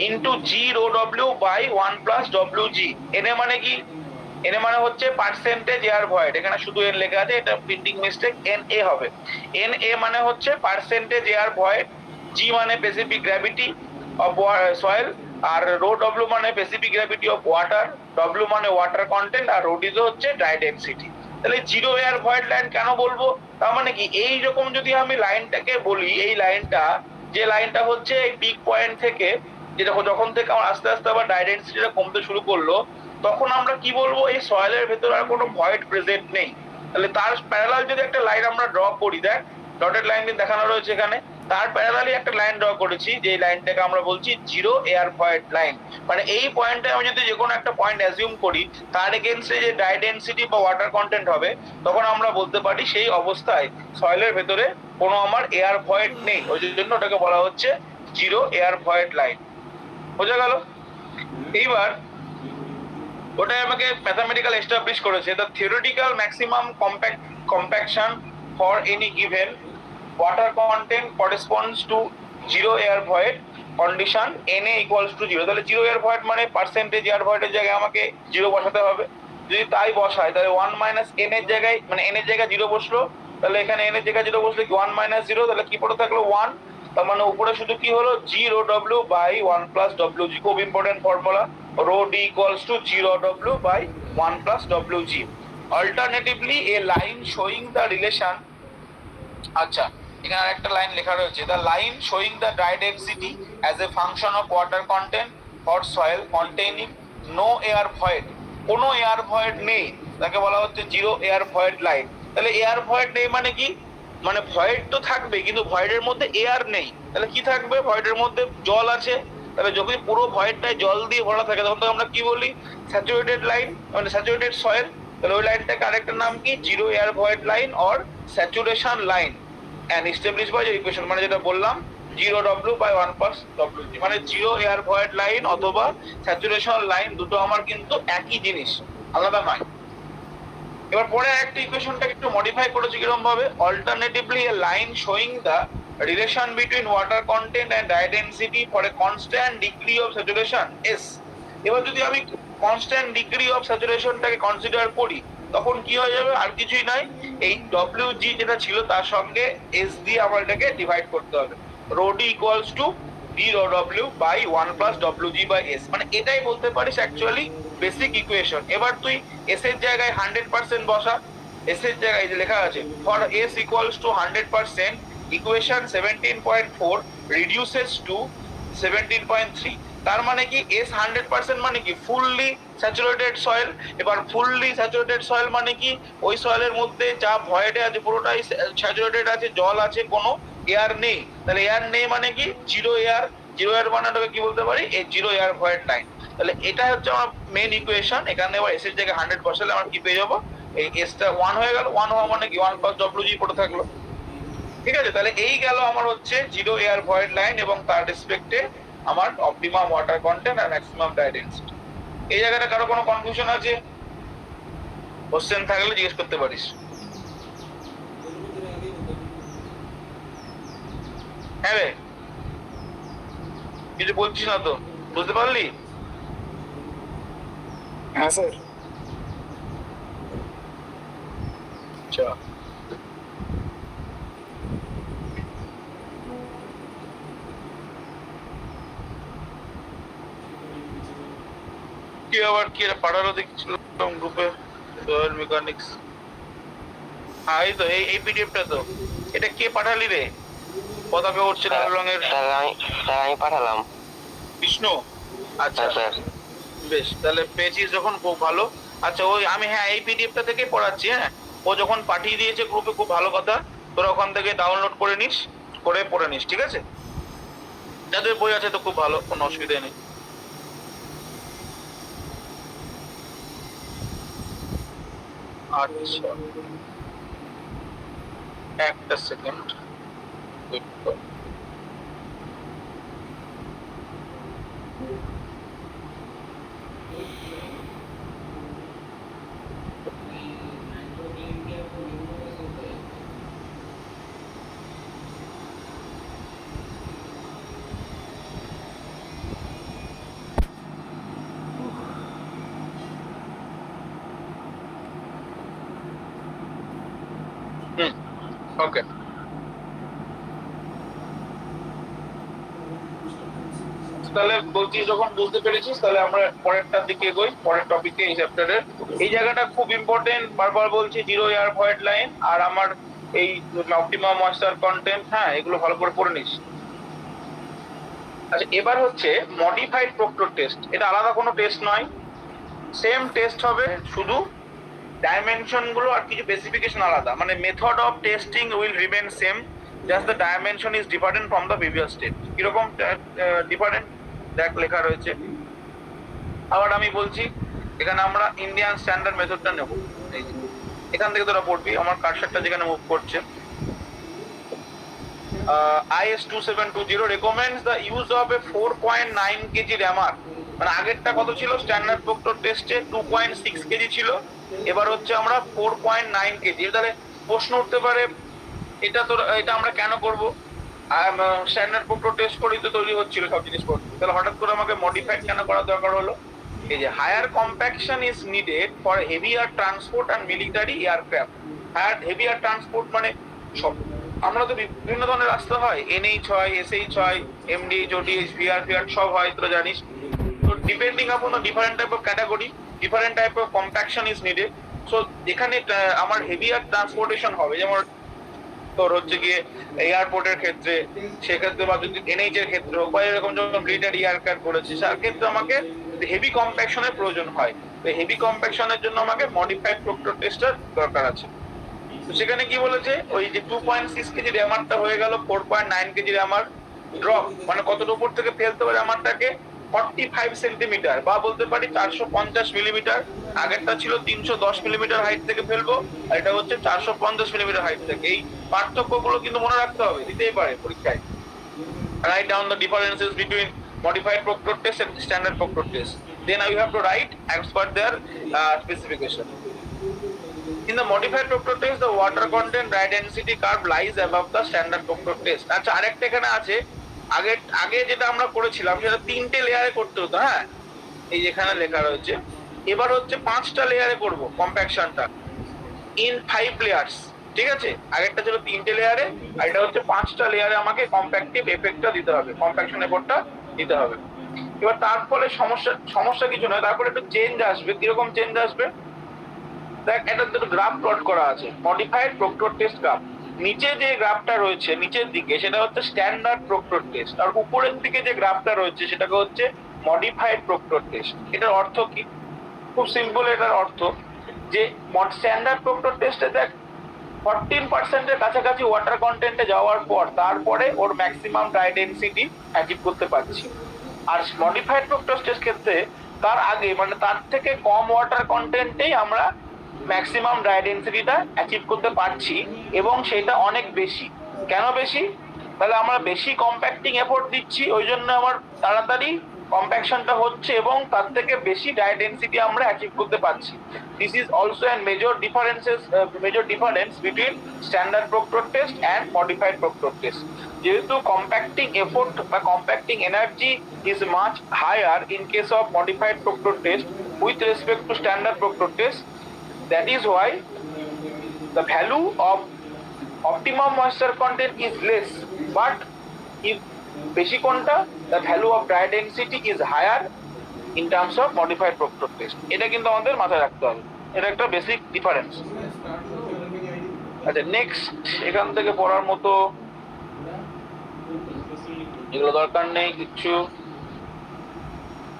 Speaker 1: into G rho W by 1 plus W G. N A মানে কি, এন এ মানে হচ্ছে পার্সেন্টেজ এয়ার ভয়েড, এখানে শুধু এন লেখা আছে, এটা প্রিন্টিং মিস্টেক, এন এ হবে। এন এ মানে হচ্ছে পার্সেন্টেজ এয়ার ভয়েড, জি মানে স্পেসিফিক গ্র্যাভিটি অফ সয়েল, আর রো ডব্লিউ মানে specific gravity of water, W মানে ওয়াটার কন্টেন্ট, আর রো ডি হচ্ছে ড্রাই ডেনসিটি। তাহলে জিরো এয়ার ভয়েড লাইন কেন বলবো, তার মানে কি, এই রকম যদি আমি লাইনটাকে বলি, এই লাইনটা, যে লাইনটা হচ্ছে এই পিক পয়েন্ট থেকে, যেটা যখন থেকে আমার আস্তে আস্তে আবার ড্রাই ডেনসিটিটা কমতে শুরু করলো, তখন আমরা কি বলবো, এই সয়েলের ভেতরে আর কোনো ভয়েড প্রেজেন্ট নেই। তাহলে তার প্যারালাল যদি একটা লাইন আমরা ড্র করি, দেখ ডটেড লাইন দিয়ে দেখানো রয়েছে এখানে, তার প্যারালালি একটা লাইন ড্র করেছি, যে লাইনটাকে আমরা বলছি জিরো এয়ার ভয়েড লাইন। মানে এই পয়েন্টে আমি যদি যে কোনো একটা পয়েন্ট অ্যাজিউম করি, তার এগেইনস্টে যে ড্রাই ডেনসিটি বা ওয়াটার কন্টেন্ট হবে, তখন আমরা বলতে পারি সেই অবস্থায় সয়েলের ভেতরে কোনো আমার এয়ার ভয়েড নেই, ওই জন্য ওটাকে বলা হচ্ছে জিরো এয়ার ভয়েড লাইন। বোঝা গেল? এইবার ওটাই আমাকে ম্যাথামেটিক্যাল এস্টাবলিশ করেছে, the theoretical maximum compaction for any given water content corresponds two zero air void condition N A equals to zero. তাহলে জিরো এয়ার ভয়েড মানে পার্সেন্টেজ এয়ার ভয়েডের জায়গায় আমাকে জিরো বসাতে হবে। যদি তাই বসাই, তাহলে 1 মাইনাস এন এর জায়গায়, মানে এন এর জায়গায় জিরো বসলো, তাহলে এখানে এন এর জায়গায় জিরো বসলে কি 1 মাইনাস জিরো, তাহলে কি পড়ে থাকলো 1, তার মানে উপরে শুধু কি হলো, G rho W by 1 plus W G. খুব important formula, rho D equals to G rho W by 1 plus W G. Alternatively a line showing the relation, আচ্ছা এখানে একটা লাইন লেখা রয়েছে, the line showing the dry density as a function of water content for soil containing no air void, কোনো air void নেই, তাকে বলা হচ্ছে জিরো এয়ার ভয়েড লাইন। তাহলে এয়ার ভয়েড নেই মানে কি, মানে ভয়েড তো থাকবে কিন্তু ভয়েডের মধ্যে এয়ার নেই, তাহলে কি থাকবে, ভয়েডের মধ্যে জল আছে, তাহলে যদি পুরো ভয়েডটায় জল দিয়ে ভরা থাকে তখন তো আমরা কি বলি, স্যাচুরেটেড লাইন, মানে স্যাচুরেটেড সয়েল। তাহলে ওই লাইনটাকে আরেকটা নাম কি, zero air void line or saturation line and establish by equation, মানে যেটা বললাম 0W/1+WG, মানে জিরো এয়ার ভয়েড লাইন অথবা স্যাচুরেশন লাইন, দুটো আমার কিন্তু একই জিনিস, আলাদা নয়। এবার পরে একটা ইকুয়েশনটাকে একটু মডিফাই করেছি কিরকম ভাবে, alternatively a line showing the relation between water content and dry density for a constant degree of saturation S। এবার যদি আমি কনস্ট্যান্ট ডিগ্রি অফ স্যাচুরেশনটাকে কনসিডার করি তখন কি হয়ে যাবে, আর কিছুই নাই, এই WG যেটা ছিল তার সঙ্গে S দিয়ে আমার এটাকে ডিভাইড করতে হবে। Rho D equals to D rho W by 1+WG/S, মানে এটাই বলতে পারিস অ্যাকচুয়ালি বেসিক ইকুয়েশন। এবার তুই এস এর জায়গায় 100% বসা, এস এর জায়গায় যে লেখা আছে for S equals to 100%, equation 17.4 reduces to 17.3। তার মানে কি S 100% মানে কি ফুললি স্যাচুরেটেড সয়েল। এবার ফুললি স্যাচুরেটেড সয়েল মানে কি, ওই সয়েলের মধ্যে যা ভয়েডে আছে পুরোটাই স্যাচুরেটেড আছে, জল আছে, কোনো এয়ার নেই। তাহলে এয়ার নেই মানে কি, জিরো এয়ার। জিরো এয়ার মানে কি বলতে পারি, এই জিরো এয়ার ভয়েড লাইন। তাহলে এটা হচ্ছে আমার মেন ইকুয়েশন। এখানে এবার এস এর জায়গায় 100 বসালে আমরা কি পেয়ে যাবো, এই এসটা 1 হয়ে গেল। 1 হওয়া মানে কি 1+WG পড়ে থাকলো, ঠিক আছে। তাহলে এই গেল আমার হচ্ছে জিরো এয়ার ভয়েড লাইন এবং তার রেসপেক্টে আমার অপটিমাম ওয়াটার কন্টেন্ট আর ম্যাক্সিমাম ডাই ডেনসিটি। এই জায়গাটা কারো কোনো কনফিউশন আছে, কোশ্চেন থাকলে জিজ্ঞেস করতে পারিস। হ্যাঁ রে, কিছু বলছিস না তো, বুঝতে পারলি?
Speaker 2: হ্যাঁ স্যার।
Speaker 1: আচ্ছা, কি আবার কি পাঠালো দেখছিলাম গ্রুপে, সয়েল মেকানিক্স। হ্যাঁ এই তো এই পিডিএফটা তো, এটা কে পাঠালি রে? পতাকা উঠছে লাল রঙের।
Speaker 3: আমি পাঠালাম।
Speaker 1: বিষ্ণু, আচ্ছা
Speaker 3: হ্যাঁ স্যার।
Speaker 1: বেশ, তাহলে পেয়েছিস যখন খুব ভালো। আচ্ছা ওই আমি, হ্যাঁ এই পিডিএফটা থেকে পড়াচ্ছি। হ্যাঁ, ও যখন পাঠিয়ে দিয়েছে গ্রুপে, খুব ভালো কথা, তোরা ওখান থেকে ডাউনলোড করে নিস, করে পড়ে নিস, ঠিক আছে? যাদের বই আছে তো খুব ভালো, কোনো অসুবিধা নেই। আচ্ছা, একটা সেকেন্ড। ওকে, তাহলে বলছি যখন বুঝতে পেরেছিস তাহলে আমরা পরেরটার দিকে এগোই, পরের টপিকে এই চ্যাপ্টারের। এই জায়গাটা খুব ইম্পর্টেন্ট, বারবার বলছি, জিরো এয়ার ভয়েড লাইন আর আমার এই অপটিমাম ময়েশ্চার কন্টেন্ট। হ্যাঁ, এগুলো ভালো করে পড়ে নিস। আচ্ছা, এবার হচ্ছে মডিফাইড প্রক্টর টেস্ট। এটা আলাদা কোনো টেস্ট নয়, সেম টেস্ট হবে, শুধু ডাইমেনশন গুলো আর কিছু স্পেসিফিকেশন আলাদা, মানে method of testing will remain same, just the dimension is different from the previous step. কিরকম ডিফারেন্ট দেখ লেখা রয়েছে। আবার আমি বলছি, এখানে আমরা ইন্ডিয়ান স্ট্যান্ডার্ড মেথডটা নেব। এই যে এখান থেকে তোরা পড়বি, আমার কারসারটা যেখানে মুভ করছে, IS 2720 recommends the use of a 4.9 kg rammer। মানে আগেরটা কত ছিল, স্ট্যান্ডার্ড প্রক্টর টেস্টে 2.6 কেজি ছিল, এবার হচ্ছে আমরা 4.9 কেজি। তাহলে প্রশ্ন উঠতে পারে, এটা আমরা কেন করব? স্ট্যান্ডার্ড প্রক্টর টেস্ট করেই তো তৈরি হচ্ছিল সব জিনিসপত্র, তাহলে হঠাৎ করে আমাকে মডিফাইড কেন করার দরকার হলো? এই যে higher compaction is needed for heavier transport and military aircraft. Heavier transport মানে সব, আমরা তো বিভিন্ন ধরনের রাস্তা হয়, NH হয়, SH হয়, MDH, ODH, VR সব হয়, তোরা জানিস। তো depending upon the different type of category, different type of compaction is needed. So এখানে আমার হেভিয়ার ট্রান্সপোর্টেশন হবে, যেমন তোর হচ্ছে গিয়ে এয়ারপোর্টের ক্ষেত্রে, সেক্ষেত্রে বা যদি NH এর ক্ষেত্রে হোক, বা এরকম যখন মিলিটারি এয়ারক্রাফট বলেছে, তার ক্ষেত্রে আমাকে হেভি কম্প্যাকশনের প্রয়োজন হয়। তো হেভি কম্প্যাকশনের জন্য আমাকে মডিফাইড প্রক্টর টেস্টের দরকার আছে। তো সেখানে কি বলেছে, ওই যে 2.6 কেজি র্যামারটা হয়ে গেল 4.9 কেজি র্যামার। ড্রপ মানে কতটা উপর থেকে ফেলতে হবে জামারটাকে 45 সেন্টিমিটার বা বলতে পারি 450 মিলিমিটার। আগেরটা ছিল 310 মিলিমিটার হাইট থেকে ফেলবো, আর এটা হচ্ছে 450 মিলিমিটার হাইট থেকে। এই পার্থক্যগুলো কিন্তু মনে রাখতে হবে, দিতেই পারে পরীক্ষায়। Write down the differences between modified Proctor test and standard Proctor test. Then you have to write as per their specification. In the modified Proctor test, the water content dry density curve lies above the standard Proctor test. আচ্ছা, আরেকটা এখানে আছে, আগে আগে যেটা আমরা করেছিলাম সেটা 3টে লেয়ারে করতে হতো। হ্যাঁ, এই যেখানে লেখা রয়েছে, এবার হচ্ছে 5টা লেয়ারে করব কম্প্যাকশনটা ইন 5 লেয়ার্স। ঠিক আছে, আগেরটা ছিল 3টে লেয়ারে, আর এটা হচ্ছে 5টা লেয়ারে আমাকে কম্প্যাক্টিভ এফেক্টটা দিতে হবে, কম্প্যাকশন এফেক্টটা দিতে হবে। এবার তার ফলে সমস্যা কিছু নয়, তারপরে একটু চেঞ্জ আসবে। কিরকম চেঞ্জ আসবে দেখ, এটা দুটো গ্রাফ প্লট করা আছে, মডিফাইড প্রক্টর টেস্ট গ্রাফ। নিচে যে গ্রাফটা রয়েছে নিচের দিকে সেটা হচ্ছে স্ট্যান্ডার্ড প্রক্টর টেস্ট, আর উপরের দিকে যে গ্রাফটা রয়েছে সেটাকে হচ্ছে মডিফাইড প্রক্টর টেস্ট। এটার অর্থ কি? খুব সিম্পল। এটার অর্থ যে স্ট্যান্ডার্ড প্রক্টর টেস্টে দেখ 14% এর কাছাকাছি ওয়াটার কন্টেন্টে যাওয়ার পর তারপরে ওর ম্যাক্সিমাম ড্রাই ডেনসিটি অ্যাচিভ করতে পারছি। আর মডিফাইড প্রক্টর টেস্ট ক্ষেত্রে তার আগে মানে তার থেকে কম ওয়াটার কন্টেন্টেই আমরা ম্যাক্সিমাম ড্রাই ডেনসিটিটা অ্যাচিভ করতে পারছি, এবং সেটা অনেক বেশি। কেন বেশি? তাহলে আমরা বেশি কম্প্যাক্টিং এফোর্ট দিচ্ছি, ওই জন্য আমার তাড়াতাড়ি কম্প্যাকশনটা হচ্ছে এবং তার থেকে বেশি ড্রাই ডেনসিটি আমরা অ্যাচিভ করতে পারছি। This is also an major difference between standard proctor test and modified proctor test. যেহেতু কম্প্যাক্টিং এফোর্ট বা compacting energy is much higher in case of modified proctor test with respect to standard proctor test, that is why the value of optimum moisture content is less, but if বেশি কোনটা, the value of dry density is higher in terms of modified Proctor test. এটা কিন্তু আমাদের মাথায় রাখতে হবে, এটা একটা বেসিক ডিফারেন্স। আচ্ছা, নেক্সট এখান থেকে পড়ার মতো এগুলো দরকার নেই, কিছু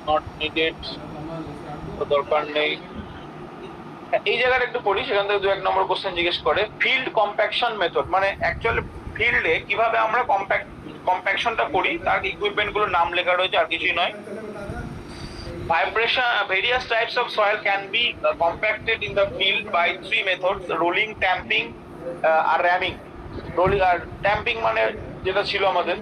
Speaker 1: নট নিডেড দরকার নেই। এই জায়গাটা একটু পড়ি, সেখান থেকে 2-1 নম্বর কোশ্চেন জিজ্ঞেস করে ফিল্ড কম্প্যাকশন মেথড, মানে অ্যাকচুয়ালি ফিল্ডে কিভাবে আমরা কম্প্যাকশনটা করি তার ইকুইপমেন্ট গুলোর নাম লেখা রয়েছে, আর কিছুই নয়। Vibration, various types of soil can be compacted in the field by 3 methods: rolling, tamping, R ramming. Rolling R tamping মানে যেটা ছিল আমাদের,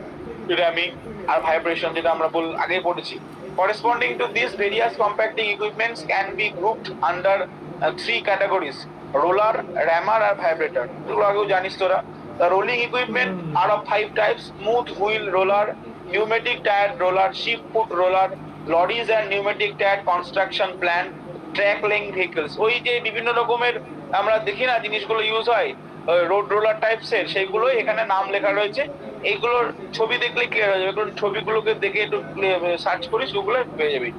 Speaker 1: র্যামিং আর ভাইব্রেশন যেটা আমরা আগেই পড়েছি। Corresponding to these various compacting equipments can be grouped under 3 categories: roller, rammer R vibrator. এগুলো আগেও জানিস তোরা। The rolling equipment are of 5 types: smooth wheel roller, pneumatic tire roller, sheep foot roller, lorries and pneumatic tire construction plant, track laying vehicles. ওই যে বিভিন্ন রকমের আমরা দেখি না জিনিসগুলো ইউজ হয় রোড রোলার টাইপসের, সেইগুলো এখানে নাম লেখা রয়েছে। এইগুলোর ছবি দেখলে ক্লিয়ার হয়ে যাবে, কারণ ছবিগুলোকে দেখে একটু সার্চ করিস গুগলে পেয়ে যাবি।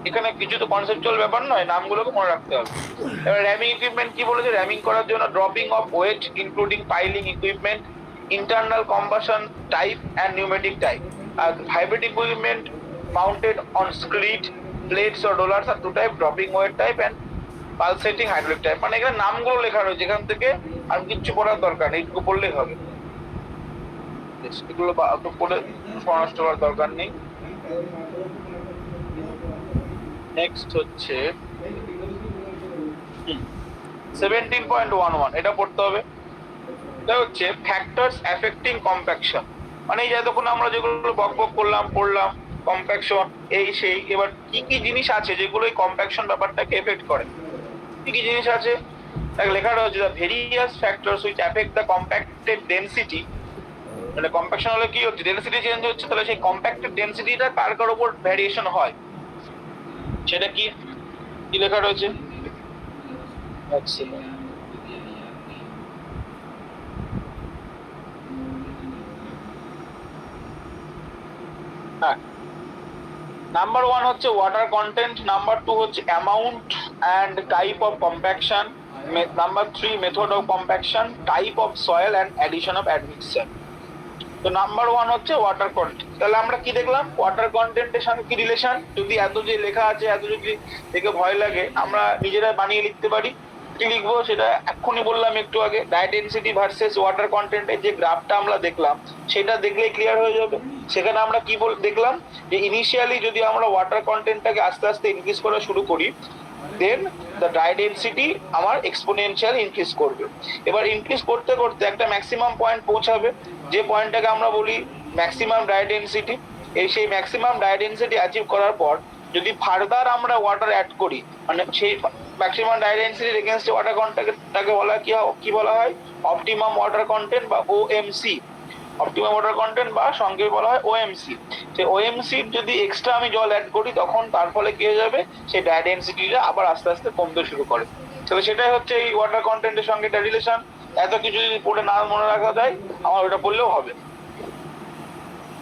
Speaker 1: এখানে কিছু তো কনসেপচুয়াল ব্যাপার নয়, নামগুলোকে মনে রাখতে হবে। এবার র্যামিং ইকুইপমেন্ট কি বলেছে? র্যামিং করার জন্য dropping of weight including piling equipment, internal combustion type and pneumatic type. আর vibrate equipment mounted on skid plates or rollers are 2 type: dropping weight type and pulsating hydraulic type. মানে এখানে নামগুলো লেখা রয়েছে, এখান থেকে আর কিছু পড়ার দরকার নেই, এইটুকু পড়লেই হবে। এগুলো পড়ে নষ্ট করার দরকার নেই। নেক্সট হচ্ছে 17.11, এটা পড়তে হবে। এটা হচ্ছে ফ্যাক্টরস অ্যাফেক্টিং কম্প্যাকশন, মানে এই যতক্ষণ আমরা যেগুলো বক পড়লাম কম্প্যাকশন এই সেই। এবার কি কি জিনিস আছে যেগুলো এই কম্প্যাকশন ব্যাপারটাকে এফেক্ট করে? কি কি জিনিস আছে লেখা রয়েছে? The various factors which affect the compacted density. মানে কম্প্যাকশন হলে কি হচ্ছে? ডেনসিটি চেঞ্জ হচ্ছে, তাহলে সেই কম্প্যাক্টেড ডেনসিটিটা কার উপর ভ্যারিয়েশন হয়, সেটা কি কি লেখা রয়েছে? হ্যাঁ, নাম্বার 1 হচ্ছে ওয়াটার কন্টেন্ট, নাম্বার 2 হচ্ছে amount and type of compaction, number 3 method of compaction, type of soil and addition of admixture. তো নাম্বার 1 হচ্ছে ওয়াটার কন্টেন্ট। তাহলে আমরা কি দেখলাম? ওয়াটার কন্টেন্টের সঙ্গে কি রিলেশন? যদি এত যে লেখা আছে, এত যদি দেখে ভয় লাগে, আমরা নিজেরা বানিয়ে লিখতে পারি। কি লিখবো সেটা এক্ষুনি বললাম একটু আগে, ডাই ডেনসিটি ভার্সেস ওয়াটার কন্টেন্টের যে গ্রাফটা আমরা দেখলাম সেটা দেখলেই ক্লিয়ার হয়ে যাবে। সেখানে আমরা কি দেখলাম যে ইনিশিয়ালি যদি আমরা ওয়াটার কন্টেন্টটাকে আস্তে আস্তে ইনক্রিজ করা শুরু করি, দেন দ্য ডাই ডেনসিটি আমার এক্সপোনেনশিয়াল ইনক্রিজ করবে। এবার ইনক্রিজ করতে করতে একটা ম্যাক্সিমাম পয়েন্ট পৌঁছাবে, যে পয়েন্টটাকে আমরা বলি ম্যাক্সিমাম ডাই ডেনসিটি। সেই ম্যাক্সিমাম ডাই ডেনসিটি অ্যাচিভ করার পর যদি ফার্দার আমরা ওয়াটার অ্যাড করি, মানে সেই ম্যাক্সিমাম ডাই ডেনসিটির এগেইনস্টে ওয়াটার কন্টেন্টটাকে বলা কি বলা হয়, অপটিমাম ওয়াটার কন্টেন্ট বা ওএমসি। অপটিমাম ওয়াটার কন্টেন্ট বা সংক্ষেপে বলা হয় ওএমসি। সেই ওএমসি যদি এক্সট্রা আমি জল অ্যাড করি তখন তার ফলে কি হয়ে যাবে, সেই ডাই ডেনসিটিটা আবার আস্তে আস্তে কমতে শুরু করে। তবে সেটাই হচ্ছে এই ওয়াটার কন্টেন্টের সঙ্গে একটা রিলেশন। এত কিছু যদি পড়ে না মনে রাখা যায়, আমার ওটা পড়লেও হবে।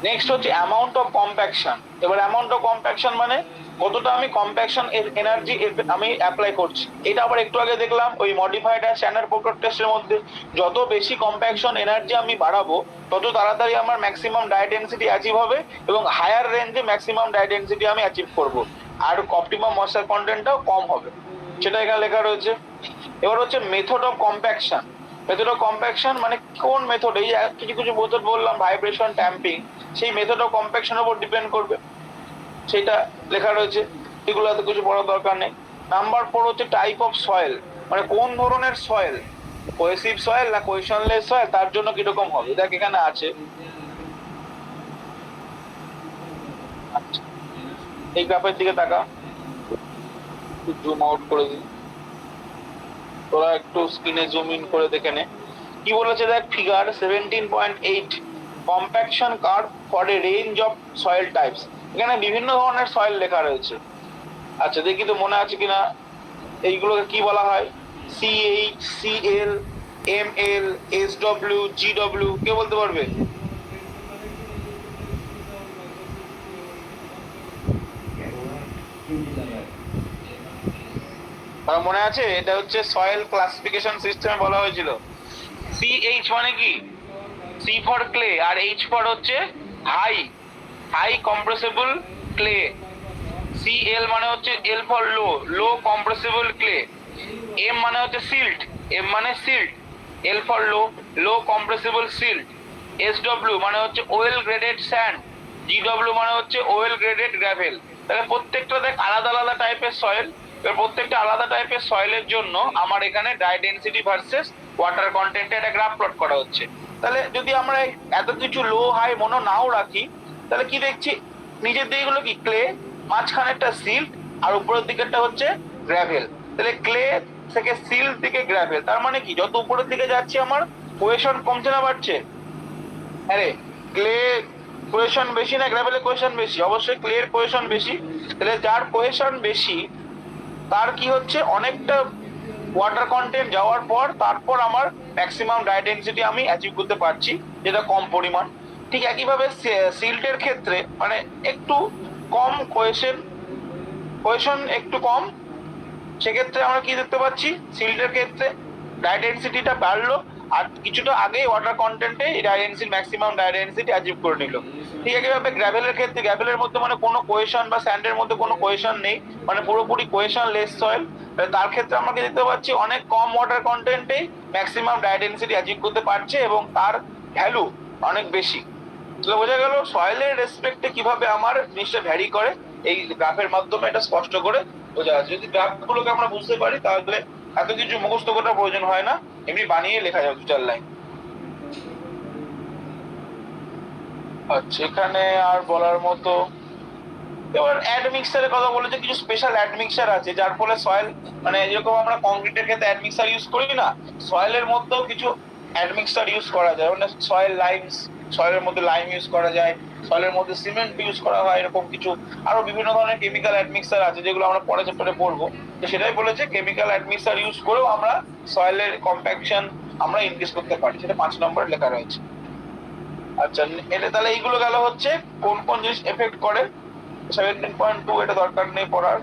Speaker 1: নেক্সট হচ্ছে অ্যামাউন্ট অফ কম্প্যাকশন। এবার অ্যামাউন্ট অফ কম্প্যাকশন মানে কতটা আমি কম্প্যাকশন এনার্জি আমি অ্যাপ্লাই করছি। এটা আবার একটু আগে দেখলাম ওই মডিফাইড আর স্ট্যান্ডার্ড পোর্ট্রেট টেস্টের মধ্যে, যত বেশি কম্প্যাকশন এনার্জি আমি বাড়াবো তত তাড়াতাড়ি আমার ম্যাক্সিমাম ডাই ডেনসিটি অ্যাচিভ হবে এবং হায়ার রেঞ্জে ম্যাক্সিমাম ডাই ডেনসিটি আমি অ্যাচিভ করব, আর অপটিমাম ময়েশ্চার কন্টেন্টটাও কম হবে, সেটা এখানে লেখা রয়েছে। এবার হচ্ছে method of compaction. Method of compaction মানে কোন মেথড, এই কিছু কিছু মেথড বললাম, ভাইব্রেশন, ট্যাম্পিং, সেই মেথড অফ কম্প্যাকশনের উপর ডিপেন্ড করবে, সেটা লেখা রয়েছে। এগুলো এত কিছু পড়ার দরকার নেই। নাম্বার 4 হচ্ছে টাইপ অফ সয়েল, মানে কোন ধরনের সয়েল, কোহেসিভ সয়েল না কোহেশনলেস সয়েল, তার জন্য কিরকম হবে দেখ এখানে আছে। আচ্ছা, এই গ্রাফের দিকে তাকা, জুম আউট করে দিই, তোরা একটু স্ক্রিনে জুম ইন করে দেখে নে কি বলেছে। দেখ figure 17.8, compaction curve for a range of soil types. এখানে বিভিন্ন ধরনের সয়েল লেখা রয়েছে। আচ্ছা দেখি তো মনে আছে কিনা, এইগুলোকে কি বলা হয়, CH, CL, ML, SW, GW, কে বলতে পারবে? আর মনে আছে এটা হচ্ছে সয়েল ক্লাসিফিকেশন সিস্টেমে বলা হয়েছিল। সিএইচ মানে কি, সি ফর ক্লে, আর এইচ ফর হচ্ছে high high compressible clay. CL মানে হচ্ছে L for low, low compressible clay. M মানে হচ্ছে সিল্ট, এম মানে silt, L for low, low compressible silt. SW মানে হচ্ছে ওয়েল গ্রেডেড স্যান্ড, জিডব্লিউ মানে হচ্ছে ওয়েল গ্রেডেড গ্র্যাভেল। তাহলে প্রত্যেকটা দেখ আলাদা আলাদা টাইপের সয়েল। এবার প্রত্যেকটা আলাদা টাইপের সয়েলের জন্য আমার এখানে ডাই ডেনসিটি ভার্সেস ওয়াটার কন্টেন্টে একটা গ্রাফ প্লট করা হচ্ছে। তাহলে যদি আমরা এত কিছু লো হাই মনে নাও রাখি, তাহলে কি দেখছি, নিচের দিকগুলো কি ক্লে, মাঝখানেরটা সিল্ট, আর উপরের দিকেরটা হচ্ছে গ্র্যাভেল। তাহলে ক্লে থেকে সিল্ট থেকে গ্র্যাভেল, তার মানে কি যত উপরের দিকে যাচ্ছি আমার কোহেশন কমছে না বাড়ছে? আরে ক্লে কোহেশন বেশি না গ্র্যাভেলের কোহেশন বেশি? অবশ্যই ক্লের কোহেশন বেশি। তাহলে যার কোহেশন বেশি তার কি হচ্ছে, অনেকটা ওয়াটার কন্টেন্ট যাওয়ার পর তারপর আমার ম্যাক্সিমাম ডাই ডেনসিটি আমি অ্যাচিভ করতে পারছি, যেটা কম পরিমাণ। ঠিক একইভাবে সিল্টের ক্ষেত্রে মানে একটু কম কোহেশন একটু কম, সেক্ষেত্রে আমরা কি দেখতে পাচ্ছি, সিল্টের ক্ষেত্রে ডাই ডেনসিটিটা বাড়লো, আর কিছুটা আগে ওয়াটার কন্টেন্টে die density maximum die density achieve করে নিল। ঠিক একইভাবে গ্র্যাভেলের ক্ষেত্রে, গ্র্যাভেলের মধ্যে মানে কোনো কোহেশন বা স্যান্ডের মধ্যে কোনো কোহেশন নেই, মানে পুরোপুরি কোহেশন লেস সয়েল। তার ক্ষেত্রে আমরা কি দেখতে পাচ্ছি, অনেক কম water কন্টেন্টেই maximum die density achieve করতে পারছে এবং তার ভ্যালু অনেক বেশি। তাহলে বোঝা গেল সয়েলের রেসপেক্টে কিভাবে আমার জিনিসটা ভ্যারি করে, এই গ্রাফের মাধ্যমে এটা স্পষ্ট করে বোঝা যাচ্ছে। যদি গ্রাফগুলোকে আমরা বুঝতে পারি তাহলে এত কিছু মুখস্থ করার প্রয়োজন হয় না, এমনি বানিয়ে লেখা যাবে 2-4 লাইন। আচ্ছা এখানে আর বলার মতো, এবার অ্যাডমিক্সারের কথা বলেছে, কিছু স্পেশাল অ্যাডমিক্সার আছে যার ফলে সয়েল, মানে যেরকম আমরা কংক্রিটের ক্ষেত্রে অ্যাডমিক্সার ইউজ করি না, সয়েলের মধ্যেও কিছু অ্যাডমিক্সার ইউজ করা যায়, মানে সয়েল লাইমস, সয়েলের মধ্যে লাইম ইউজ করা যায়, সয়েলের মধ্যে সিমেন্ট ইউজ করা হয়, এরকম কিছু আরো বিভিন্ন ধরনের কেমিক্যাল অ্যাডমিক্সার আছে যেগুলো আমরা পরে চ্যাপ্টারে পড়বো। তো সেটাই বলেছে কেমিক্যাল অ্যাডমিক্সার ইউজ করেও আমরা সয়েলের কম্প্যাকশন আমরা ইনক্রিজ করতে পারি, সেটা 5 নম্বরে লেখা রয়েছে। আচ্ছা এটা তাহলে এইগুলো গেল হচ্ছে কোন কোন জিনিস এফেক্ট করে। 17.2 এটা দরকার নেই পড়ার,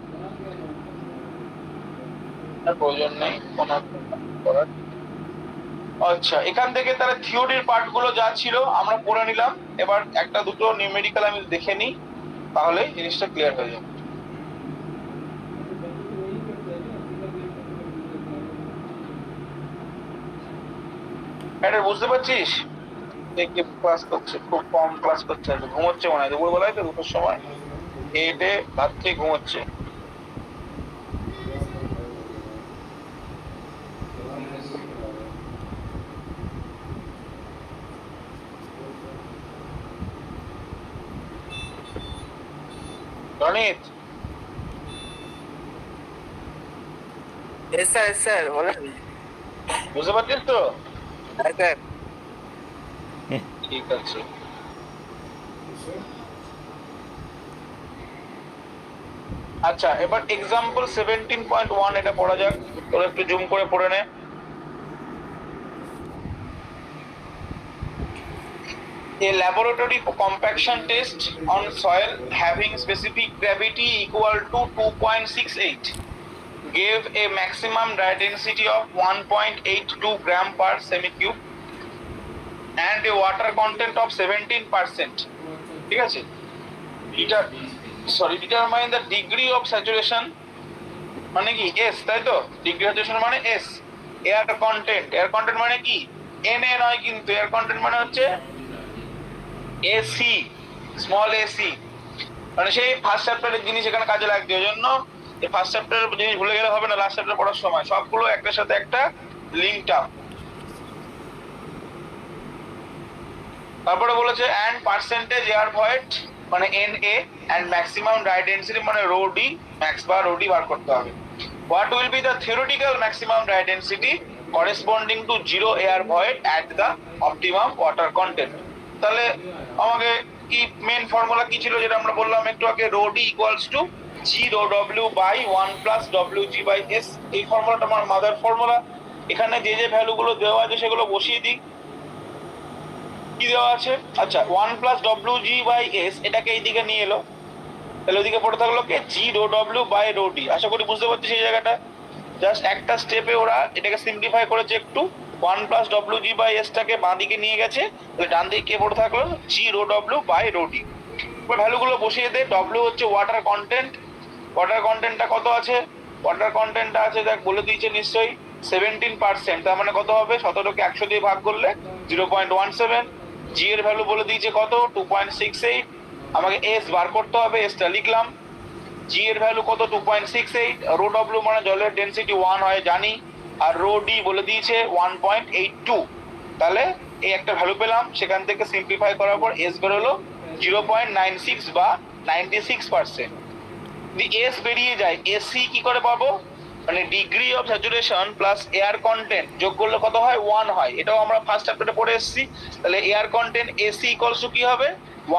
Speaker 1: প্রয়োজন নেই পড়ার। আচ্ছা এখান থেকে তাহলে থিওরির পার্ট গুলো যা ছিল আমরা পড়ে নিলাম। এবার একটা দুটো নিউমেরিক্যাল আমি দেখে নিই, তাহলে জিনিসটা ক্লিয়ার হয়ে যাবে। এটা বুঝতে পারছিস? দেখে ক্লাস করছে, খুব কম ক্লাস করছে, আর ঘুমোচ্ছে মনে হয় দুপুর বেলায়, তো দুটোর সময় খেয়ে ভাত খেয়ে ঘুমোচ্ছে। Ronit,
Speaker 3: S sir, S sir, বলেন।
Speaker 1: বুঝতে পারছিস তো?
Speaker 3: হ্যাঁ স্যার।
Speaker 1: ঠিক আছে। আচ্ছা, এবার এক্সাম্পল 17.1 এটা পড়া যাক, তোরা একটু জুম করে পড়ে নে। A laboratory compaction test on soil having specific gravity equal to 2.68 gave a maximum dry density of 1.82 gram per semi-cube and a water content of 17%. ঠিক আছে? Determine the degree of saturation, মানে কি S, তাই তো? Degree saturation মানে S। Air content মানে কি? Na নয় কিন্তু, এয়ার কন্টেন্ট মানে হচ্ছে এসি, স্মল এসি। মানে সেই ফার্স্ট চ্যাপ্টারের জিনিস এখানে কাজে লাগবে, ওই জন্য এই ফার্স্ট চ্যাপ্টারের জিনিস ভুলে গেলে হবে না, লাস্ট চ্যাপ্টার পড়ার সময় সবগুলো একটার সাথে একটা লিঙ্কড আপ। তারপরে বলেছে অ্যান্ড পার্সেন্টেজ এয়ার ভয়েড মানে NA and maximum dry density মানে রো ডি ম্যাক্স বা রো ডি বার করতে হবে। What will be the theoretical maximum dry density corresponding to zero air void at the optimum water content. তাহলে আমাকে কি main formula কি ছিল, যেটা আমরা বললাম একটু আগে, rho D equals to G rho W by 1 plus W G by S. এই ফর্মুলাটা আমার মাদার ফর্মুলা। এখানে যে যে ভ্যালুগুলো দেওয়া আছে সেগুলো বসিয়ে দিই। কি দেওয়া আছে? আচ্ছা, 1 plus W G by S, এটাকে এইদিকে নিয়ে এলো, তাহলে ওইদিকে পড়ে থাকলো কে, G rho W by rho D. আশা করি বুঝতে পারছিস এই জায়গাটা। জাস্ট একটা স্টেপে ওরা এটাকে সিম্পলিফাই করেছে একটু। 1 প্লাস ডব্লিউ জি বাই এসটাকে বাঁ দিকে নিয়ে গেছে, তাহলে ডান দিকে পড়ে থাকলো G rho W by rho D. এবার ভ্যালুগুলো বসিয়ে দে। ডব্লিউ হচ্ছে ওয়াটার কন্টেন্ট। ওয়াটার কন্টেন্টটা কত আছে? ওয়াটার কন্টেন্টটা আছে, দেখ বলে দিয়েছে নিশ্চয়ই, 17%। তার মানে কত হবে? 17কে 100 দিয়ে ভাগ করলে 0.17। জি এর ভ্যালু বলে দিয়েছে কত? 2.68। আমাকে এস বার করতে হবে, এসটা লিখলাম। জি এর ভ্যালু কত? 2.68। রো ডব্লিউ মানে জলের ডেনসিটি 1 হয় জানি, আর রো ডি বলে দিয়েছে 1.82। তাহলে এই একটা ভ্যালু পেলাম, সেখান থেকে সিম্পলিফাই করার পর এস বেরোলো 0.96 বা 96%। যদি এস বেরিয়ে যায়, এসি কি করে পাবো? মানে degree of saturation plus air content যোগ করলে কত হয়? 1 হয়। এটাও আমরা ফার্স্ট চ্যাপ্টারে পড়ে এসেছি। তাহলে air content AC equals to কি হবে?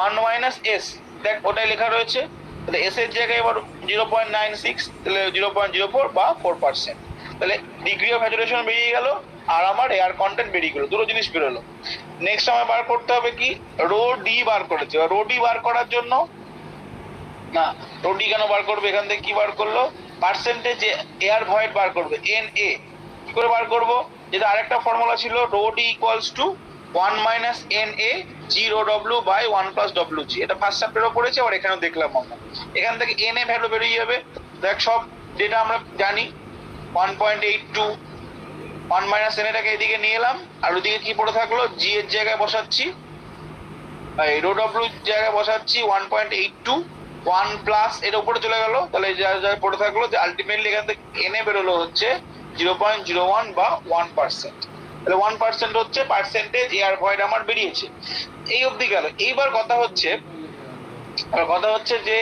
Speaker 1: 1 মাইনাস এস। দেখ ওটাই লেখা রয়েছে। তাহলে এস এর জায়গায় এবার 0.96, তাহলে 0.04 বা 4%। তাহলে ডিগ্রি অফ স্যাচুরেশন বেরিয়ে গেল, আর আমার এয়ার কন্টেন্ট বেরিয়ে গেল, দুটো জিনিস বেরোলো। নেক্সট আমার বার করতে হবে কি, রো ডি বার করেছে। রো ডি বার করার জন্য, না, রো ডি কেন বার করবে, এখান থেকে কি বার করলো? পার্সেন্টেজ এয়ার ভয়েড বার করবে, NA। কি করে বার করবো? যেটা আরেকটা ফর্মুলা ছিল, rho D equals to 1 minus NA G rho W by 1 plus W G. এটা ফার্স্ট চ্যাপ্টারও পড়েছে, আর এখানেও দেখলাম আমরা। এখান থেকে NA ভ্যালু বেরিয়ে যাবে। দেখ সব যেটা আমরা জানি, 1.82। 1 মাইনাস NAটাকে এদিকে নিয়ে এলাম, আর ওদিকে কি পড়ে থাকলো? জি এর জায়গায় বসাচ্ছি, রো ডব্লিউ জায়গায় বসাচ্ছি 1.82। 1 প্লাস এর উপরে চলে গেল, তাহলে যা যা পড়ে থাকলো, যে আলটিমেটলি এখান থেকে এনে বেরোলো হচ্ছে 0.01 বা 1%। তাহলে 1% হচ্ছে পার্সেন্টেজ এয়ার ভয়েড আমার বেরিয়েছে। এই অবধি গেল। এইবার কথা হচ্ছে যে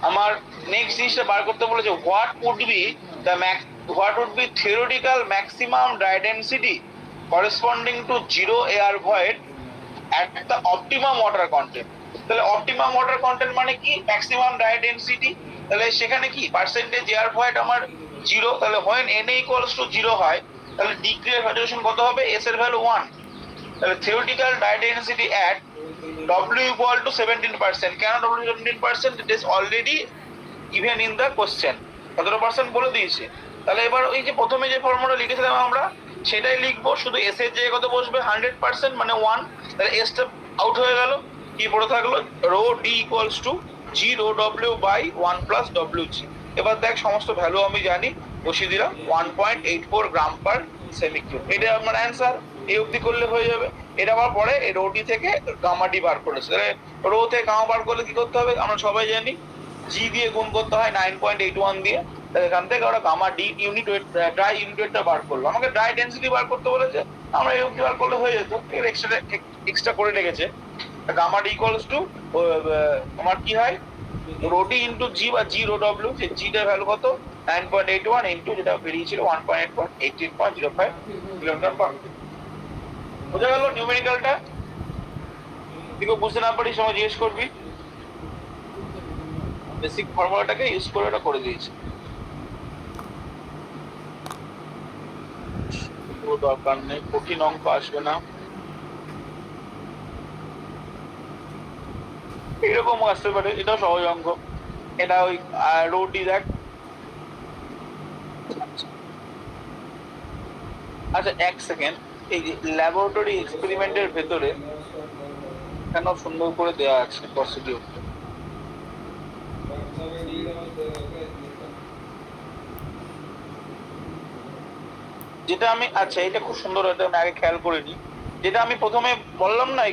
Speaker 1: আমার নেক্সট জিনিসটা বার করতে বলেছে, what would be theoretical maximum dry density corresponding to zero air void at the optimum water content। তাহলে অপটিমাম ওয়াটার কন্টেন্ট মানে কি? Maximum dry density. তাহলে সেখানে কি পার্সেন্টেজ এয়ার ভয়েড আমার 0। তাহলে when Na equals to 0 হয়, তাহলে ডিগ্রি অফ স্যাচুরেশন কত হবে? এস এর ভ্যালু 1। তাহলে theoretical dry density at W equal to 17%। কেন W 17%? It is already given in the question। কতটা পার্সেন্ট বলে দিয়েছে। তাহলে এবার ওই যে প্রথমে যে ফর্মুলা লিখেছিলাম আমরা, সেটাই লিখবো, শুধু এস এর জায়গায় কত বসবে? 100% মানে 1। তাহলে এসটা আউট হয়ে গেল, কি পড়ে থাকলো? Rho D equals to G rho W by 1 plus W G. এবার দেখ সমস্ত ভ্যালু আমি জানি, বসিয়ে দিলাম 1.84 গ্রাম পার সেমি কিউব। এটা আমার অ্যান্সার। এই অবধি করলে হয়ে যাবে। এটা আবার পরে রোটি থেকে গামা ডি বার করেছে। তাহলে রো থেকে গামা বার করলে কি করতে হবে আমরা সবাই জানি, জি দিয়ে গুণ করতে হয় 9.81 দিয়ে। তাহলে এখান থেকে ওরা gamma D unit weight, dry unit ওয়েটটা বার করলো। আমাকে ড্রাই ডেন্সিটি বার করতে বলেছে, আমরা এই অবধি বার করলে হয়ে যেত। এক্সট্রা করে রেখেছে। গামা ডি ইকুয়ালস টু আমার কি হয়, রো ডি ইন্টু জি বা জি রো ডব্লিউ, সেই জিটার ভ্যালু কত 9.81 ইন্টু যেটা বেরিয়েছিল 1.18.05 কিলোমিটার পার। বোঝা গেল নিউমেরিক্যালটা? তুই বুঝতে না পারিস সময় জিজ্ঞেস করবি। বেসিক ফর্মুলাটাকে ইউজ করে ওটা করে দিয়েছে। দরকার নেই, কঠিন অঙ্ক আসবে না। এরকম আসতে পারে, এটাও সহজ অঙ্ক। এটা ওই রোডি দেখ। আচ্ছা এক সেকেন্ড, এই ল্যাবরেটরি এক্সপেরিমেন্টের ভেতরে কেন সুন্দর করে দেওয়া আছে প্রসিডিউর। যেটা আমি, আচ্ছা এটা খুব সুন্দর, এটা আমি আগে খেয়াল করিনি। যেটা আমি প্রথমে বললাম না